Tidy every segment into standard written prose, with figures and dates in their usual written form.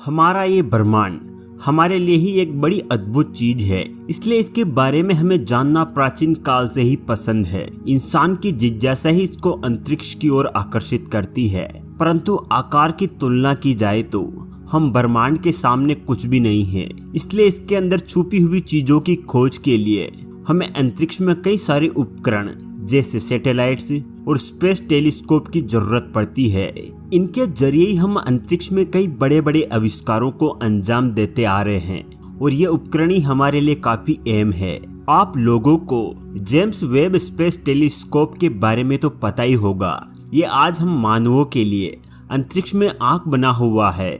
हमारा ये ब्रह्मांड हमारे लिए ही एक बड़ी अद्भुत चीज है, इसलिए इसके बारे में हमें जानना प्राचीन काल से ही पसंद है। इंसान की जिज्ञासा ही इसको अंतरिक्ष की ओर आकर्षित करती है, परंतु आकार की तुलना की जाए तो हम ब्रह्मांड के सामने कुछ भी नहीं है। इसलिए इसके अंदर छुपी हुई चीजों की खोज के लिए हमें अंतरिक्ष में कई सारे उपकरण जैसे सैटेलाइट्स और स्पेस टेलीस्कोप की जरूरत पड़ती है। इनके जरिए ही हम अंतरिक्ष में कई बड़े बड़े आविष्कारों को अंजाम देते आ रहे हैं और ये उपकरण ही हमारे लिए काफी अहम है। आप लोगों को जेम्स वेब स्पेस टेलीस्कोप के बारे में तो पता ही होगा। ये आज हम मानवों के लिए अंतरिक्ष में आंख बना हुआ है।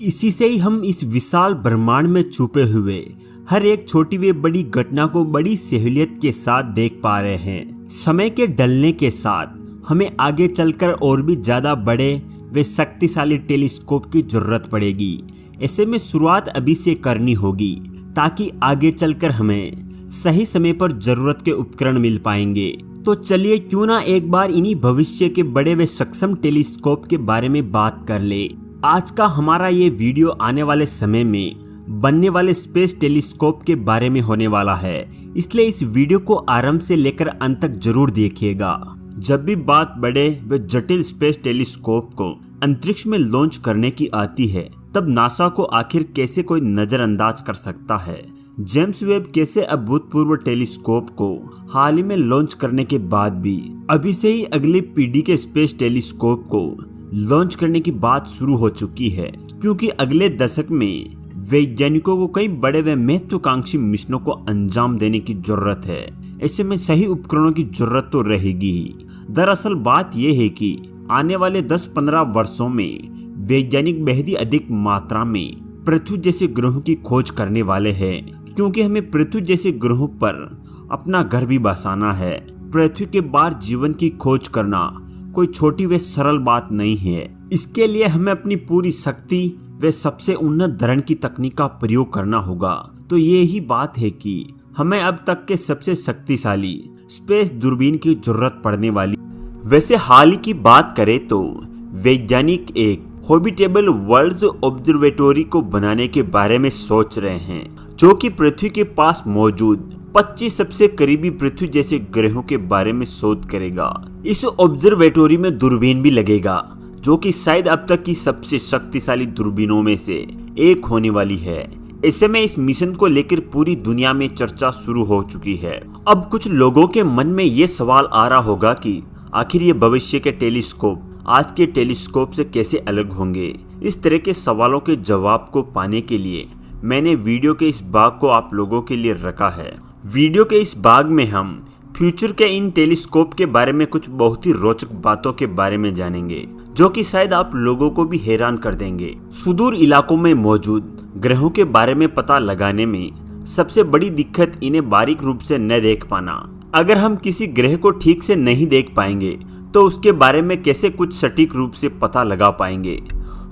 इसी से ही हम इस विशाल ब्रह्मांड में छुपे हुए हर एक छोटी व बड़ी घटना को बड़ी सहूलियत के साथ देख पा रहे हैं। समय के ढलने के साथ हमें आगे चलकर और भी ज्यादा बड़े व शक्तिशाली टेलीस्कोप की जरूरत पड़ेगी। ऐसे में शुरुआत अभी से करनी होगी ताकि आगे चलकर हमें सही समय पर जरूरत के उपकरण मिल पाएंगे। तो चलिए क्यों ना एक बार इन्हीं भविष्य के बड़े व सक्षम टेलीस्कोप के बारे में बात कर ले। आज का हमारा ये वीडियो आने वाले समय में बनने वाले स्पेस टेलीस्कोप के बारे में होने वाला है, इसलिए इस वीडियो को आरंभ से लेकर अंत तक जरूर देखिएगा। जब भी बात बड़े व जटिल स्पेस टेलीस्कोप को अंतरिक्ष में लॉन्च करने की आती है, तब नासा को आखिर कैसे कोई नजरअंदाज कर सकता है। जेम्स वेब कैसे अभूतपूर्व टेलीस्कोप को हाल ही में लॉन्च करने के बाद भी अभी से ही अगली पीढ़ी के स्पेस टेलीस्कोप को लॉन्च करने की बात शुरू हो चुकी है, क्योंकि अगले दशक में वैज्ञानिकों को कई बड़े व महत्वाकांक्षी मिशनों को अंजाम देने की जरूरत है। ऐसे में सही उपकरणों की जरूरत तो रहेगी ही। दरअसल बात यह है कि आने वाले 10-15 वर्षों में वैज्ञानिक बेहद ही अधिक मात्रा में पृथ्वी जैसे ग्रहों की खोज करने वाले हैं, क्योंकि हमें पृथ्वी जैसे ग्रहों पर अपना घर भी बसाना है। पृथ्वी के बाहर जीवन की खोज करना कोई छोटी व सरल बात नहीं है। इसके लिए हमें अपनी पूरी शक्ति व सबसे उन्नत धरण की तकनीक का प्रयोग करना होगा। तो ये ही बात है कि हमें अब तक के सबसे शक्तिशाली स्पेस दूरबीन की जरूरत पड़ने वाली। वैसे हाल ही की बात करें तो वैज्ञानिक एक हैबिटेबल वर्ल्ड ऑब्जर्वेटरी को बनाने के बारे में सोच रहे हैं, जो कि पृथ्वी के पास मौजूद 25 सबसे करीबी पृथ्वी जैसे ग्रहों के बारे में शोध करेगा। इस ऑब्जर्वेटरी में दूरबीन भी लगेगा, जो कि शायद अब तक की सबसे शक्तिशाली दूरबीनों में से एक होने वाली है। ऐसे में इस मिशन को लेकर पूरी दुनिया में चर्चा शुरू हो चुकी है। अब कुछ लोगों के मन में ये सवाल आ रहा होगा कि आखिर ये भविष्य के टेलीस्कोप आज के टेलीस्कोप से कैसे अलग होंगे। इस तरह के सवालों के जवाब को पाने के लिए मैंने वीडियो के इस भाग को आप लोगों के लिए रखा है। वीडियो के इस भाग में हम फ्यूचर के इन टेलीस्कोप के बारे में कुछ बहुत ही रोचक बातों के बारे में जानेंगे, जो कि शायद आप लोगों को भी हैरान कर देंगे। सुदूर इलाकों में मौजूद ग्रहों के बारे में पता लगाने में सबसे बड़ी दिक्कत इन्हें बारीक रूप से न देख पाना। अगर हम किसी ग्रह को ठीक से नहीं देख पाएंगे तो उसके बारे में कैसे कुछ सटीक रूप से पता लगा पाएंगे।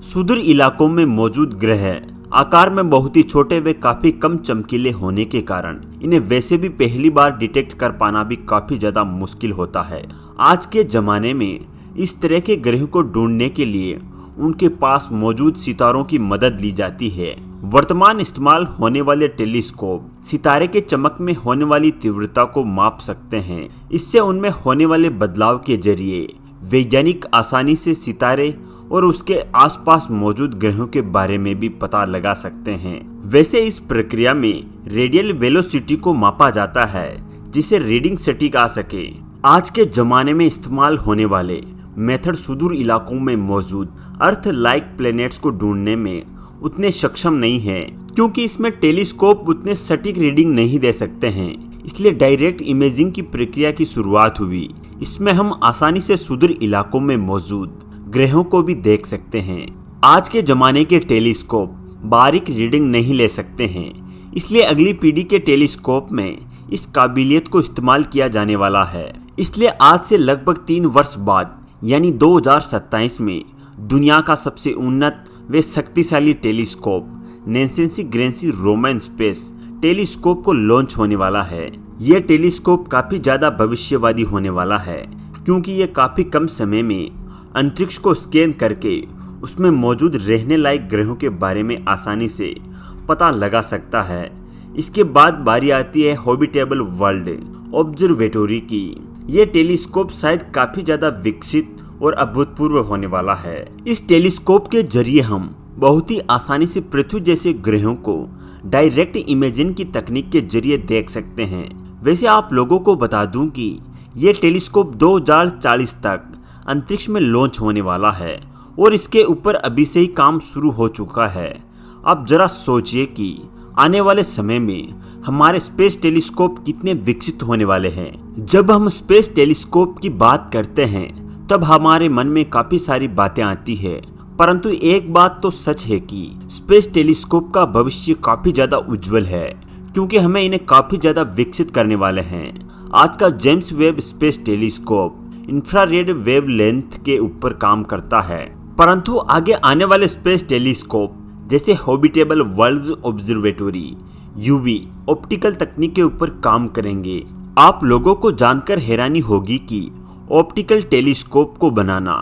सुदूर इलाकों में मौजूद ग्रह आकार में बहुत ही छोटे व काफी कम चमकीले होने के कारण इन्हें वैसे भी पहली बार डिटेक्ट कर पाना भी काफी ज्यादा मुश्किल होता है। आज के जमाने में इस तरह के ग्रहों को ढूंढने के लिए उनके पास मौजूद सितारों की मदद ली जाती है। वर्तमान इस्तेमाल होने वाले टेलीस्कोप सितारे के चमक में होने वाली तीव्रता को माप सकते हैं। इससे उनमें होने वाले बदलाव के जरिए वैज्ञानिक आसानी से सितारे और उसके आसपास मौजूद ग्रहों के बारे में भी पता लगा सकते हैं। वैसे इस प्रक्रिया में रेडियल वेलोसिटी को मापा जाता है, जिसे रीडिंग सटीक आ सके। आज के जमाने में इस्तेमाल होने वाले मेथड सुदूर इलाकों में मौजूद अर्थ लाइक प्लैनेट्स को ढूंढने में उतने सक्षम नहीं है, क्योंकि इसमें टेलीस्कोप उतने सटीक रीडिंग नहीं दे सकते हैं। इसलिए डायरेक्ट इमेजिंग की प्रक्रिया की शुरुआत हुई। इसमें हम आसानी से सुदूर इलाकों में मौजूद ग्रहों को भी देख सकते हैं। आज के जमाने के टेलीस्कोप बारीक रीडिंग नहीं ले सकते हैं, इसलिए अगली पीढ़ी के टेलीस्कोप में इस काबिलियत को इस्तेमाल किया जाने वाला है। इसलिए आज से लगभग 3 वर्ष बाद यानी 2027 में दुनिया का सबसे उन्नत व शक्तिशाली telescope Nancy Grace Roman space telescope को लॉन्च होने वाला है। यह टेलीस्कोप काफी ज्यादा भविष्यवादी होने वाला है, क्योंकि यह काफी कम समय में अंतरिक्ष को स्कैन करके उसमें मौजूद रहने लायक ग्रहों के बारे में आसानी से पता लगा सकता है। इसके बाद बारी आती है हैबिटेबल वर्ल्ड ऑब्जर्वेटरी की। यह टेलीस्कोप शायद काफी ज्यादा विकसित और अभूतपूर्व होने वाला है। इस टेलीस्कोप के जरिए हम बहुत ही आसानी से पृथ्वी जैसे ग्रहों को डायरेक्ट इमेजिंग की तकनीक के जरिए देख सकते हैं। वैसे आप लोगों को बता दूं कि यह टेलीस्कोप 2040 तक अंतरिक्ष में लॉन्च होने वाला है और इसके ऊपर अभी से ही काम शुरू हो चुका है। आप जरा सोचिए कि आने वाले समय में हमारे स्पेस टेलीस्कोप कितने विकसित होने वाले हैं। जब हम स्पेस टेलीस्कोप की बात करते हैं तब हमारे मन में काफी सारी बातें आती है, परंतु एक बात तो सच है कि स्पेस टेलीस्कोप का भविष्य काफी ज्यादा उज्जवल है, क्योंकि हमें इन्हें काफी ज्यादा विकसित करने वाले हैं। आज का James Webb space telescope infrared wavelength के ऊपर काम करता है, परंतु आगे आने वाले स्पेस टेलीस्कोप जैसे habitable world observatory UV optical तकनीक के ऊपर काम करेंगे। आप लोगों को जानकर हैरानी होगी कि ऑप्टिकल टेलीस्कोप को बनाना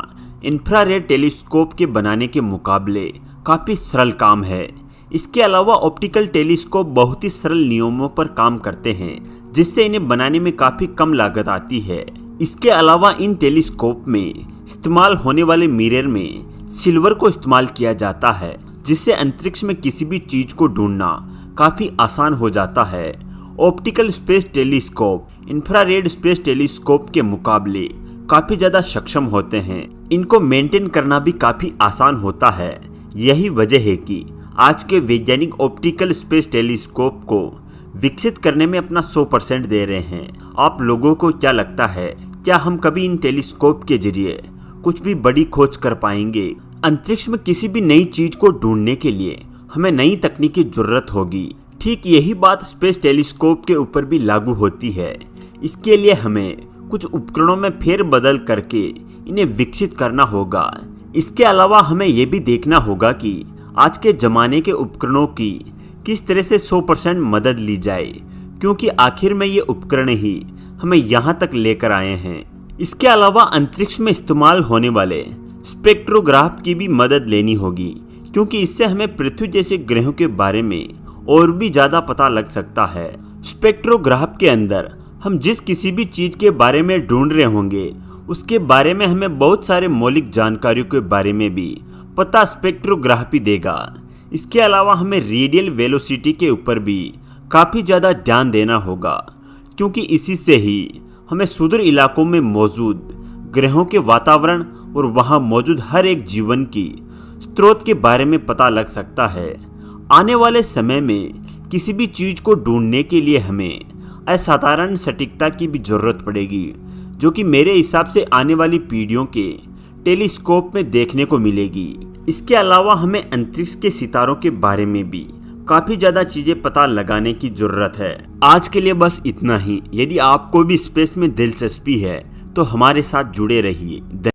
इंफ्रारेड टेलीस्कोप के बनाने के मुकाबले काफी सरल काम है। इसके अलावा ऑप्टिकल टेलीस्कोप बहुत ही सरल नियमों पर काम करते हैं, जिससे इन्हें बनाने में काफी कम लागत आती है। इसके अलावा इन टेलीस्कोप में इस्तेमाल होने वाले मिरर में सिल्वर को इस्तेमाल किया जाता है, जिससे अंतरिक्ष में किसी भी चीज को ढूंढना काफी आसान हो जाता है। Optical space telescope infrared space telescope के मुकाबले काफी ज्यादा सक्षम होते हैं। इनको मेंटेन करना भी काफी आसान होता है। यही वजह है कि आज के वैज्ञानिक ऑप्टिकल स्पेस टेलीस्कोप को विकसित करने में अपना 100% दे रहे हैं। आप लोगों को क्या लगता है, क्या हम कभी इन टेलीस्कोप के जरिए कुछ भी बड़ी खोज कर पाएंगे? अंतरिक्ष में किसी भी नई चीज को ढूंढने के लिए हमें नई तकनीक की जरूरत होगी। ठीक यही बात स्पेस टेलीस्कोप के ऊपर भी लागू होती है। इसके लिए हमें कुछ उपकरणों में फेरबदल करके इन्हें विकसित करना होगा। इसके अलावा हमें यह भी देखना होगा कि आज के जमाने के उपकरणों की किस तरह से 100% मदद ली जाए, क्योंकि आखिर में ये उपकरण ही हमें यहाँ तक लेकर आए हैं। इसके अलावा अंतरिक्ष में इस्तेमाल होने वाले स्पेक्ट्रोग्राफ की भी मदद लेनी होगी, क्योंकि इससे हमें पृथ्वी जैसे ग्रहों के बारे में और भी ज्यादा पता लग सकता है। स्पेक्ट्रोग्राफ के अंदर हम जिस किसी भी चीज के बारे में ढूंढ रहे होंगे उसके बारे में हमें बहुत सारे मौलिक जानकारियों के बारे में भी पता स्पेक्ट्रोग्राफी देगा। इसके अलावा हमें रेडियल वेलोसिटी के ऊपर भी काफ़ी ज़्यादा ध्यान देना होगा, क्योंकि इसी से ही हमें सुदूर इलाकों में मौजूद ग्रहों के वातावरण और वहां मौजूद हर एक जीवन की स्रोत के बारे में पता लग सकता है। आने वाले समय में किसी भी चीज़ को ढूंढने के लिए हमें असाधारण सटीकता की भी ज़रूरत पड़ेगी, जो कि मेरे हिसाब से आने वाली पीढ़ियों के टेलीस्कोप में देखने को मिलेगी। इसके अलावा हमें अंतरिक्ष के सितारों के बारे में भी काफ़ी ज़्यादा चीज़ें पता लगाने की ज़रूरत है। आज के लिए बस इतना ही। यदि आपको भी स्पेस में दिलचस्पी है तो हमारे साथ जुड़े रहिए।